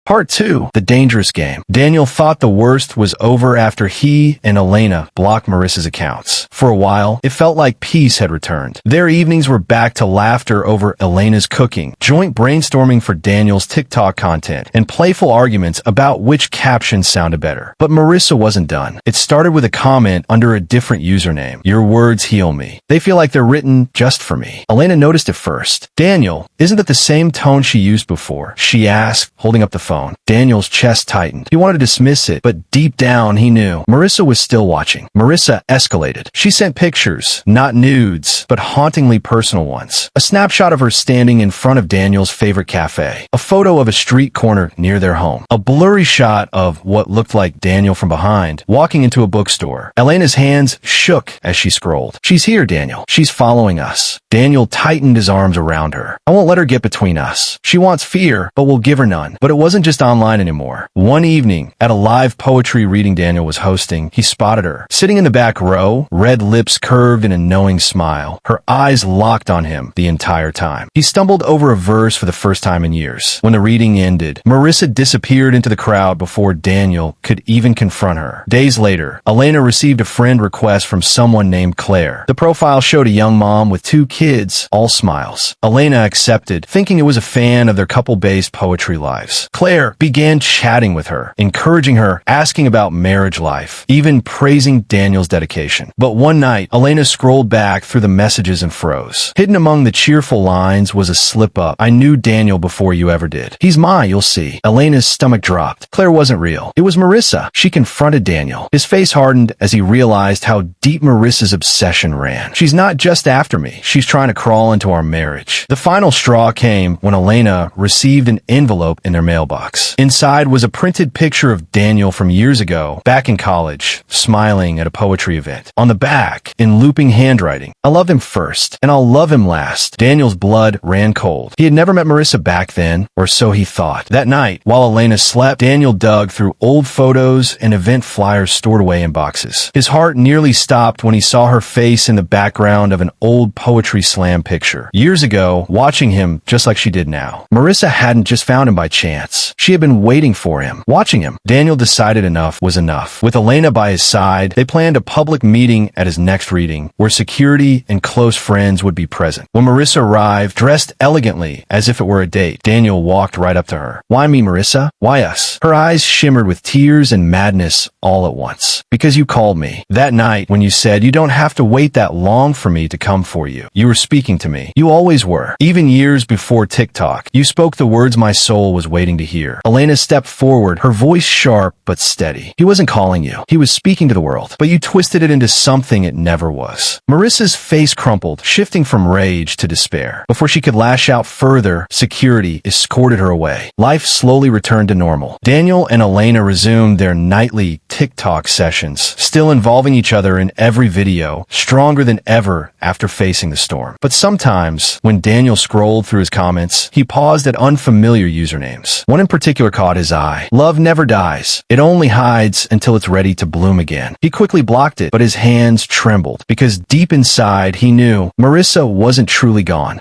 Part 2, The Dangerous Game. Daniel thought the worst was over after he and Elena blocked Marissa's accounts. For a while, it felt like peace had returned. Their evenings were back to laughter over Elena's cooking, joint brainstorming for Daniel's TikTok content, and playful arguments about which caption sounded better. But Marissa wasn't done. It started with a comment under a different username. Your words heal me. They feel like they're written just for me. Elena noticed it first. Daniel, isn't that the same tone she used before? She asked, holding up the phone. Daniel's chest tightened. He wanted to dismiss it, but deep down he knew. Marissa was still watching. Marissa escalated. She sent pictures, not nudes, but hauntingly personal ones. A snapshot of her standing in front of Daniel's favorite cafe. A photo of a street corner near their home. A blurry shot of what looked like Daniel from behind, walking into a bookstore. Elena's hands shook as she scrolled. She's here, Daniel. She's following us. Daniel tightened his arms around her. I won't let her get between us. She wants fear, but we'll give her none. But it wasn't just online anymore. One evening, at a live poetry reading Daniel was hosting, he spotted her. Sitting in the back row, red lips curved in a knowing smile, her eyes locked on him the entire time. He stumbled over a verse for the first time in years. When the reading ended, Marissa disappeared into the crowd before Daniel could even confront her. Days later, Elena received a friend request from someone named Claire. The profile showed a young mom with 2 kids, all smiles. Elena accepted, thinking it was a fan of their couple-based poetry lives. Claire began chatting with her, encouraging her, asking about marriage life, even praising Daniel's dedication. But one night, Elena scrolled back through the messages and froze. Hidden among the cheerful lines was a slip-up. I knew Daniel before you ever did. He's mine, you'll see. Elena's stomach dropped. Claire wasn't real. It was Marissa. She confronted Daniel. His face hardened as he realized how deep Marissa's obsession ran. She's not just after me. She's trying to crawl into our marriage. The final straw came when Elena received an envelope in their mailbox. Inside was a printed picture of Daniel from years ago, back in college, smiling at a poetry event. On the back, in looping handwriting, I love him first, and I'll love him last. Daniel's blood ran cold. He had never met Marissa back then, or so he thought. That night, while Elena slept, Daniel dug through old photos and event flyers stored away in boxes. His heart nearly stopped when he saw her face in the background of an old poetry slam picture. Years ago, watching him just like she did now. Marissa hadn't just found him by chance. She had been waiting for him, watching him. Daniel decided enough was enough. With Elena by his side, they planned a public meeting at his next reading, where security and close friends would be present. When Marissa arrived, dressed elegantly, as if it were a date, Daniel walked right up to her. Why me, Marissa? Why us? Her eyes shimmered with tears and madness all at once. Because you called me. That night, when you said, you don't have to wait that long for me to come for you. You were speaking to me. You always were. Even years before TikTok, you spoke the words my soul was waiting to hear. Elena stepped forward, her voice sharp but steady. He wasn't calling you. He was speaking to the world, but you twisted it into something it never was. Marissa's face crumpled, shifting from rage to despair. Before she could lash out further, security escorted her away. Life slowly returned to normal. Daniel and Elena resumed their nightly TikTok sessions, still involving each other in every video, stronger than ever after facing the storm. But sometimes, when Daniel scrolled through his comments, he paused at unfamiliar usernames. One in particular caught his eye. Love never dies. It only hides until it's ready to bloom again. He quickly blocked it, but his hands trembled because deep inside he knew Marissa wasn't truly gone.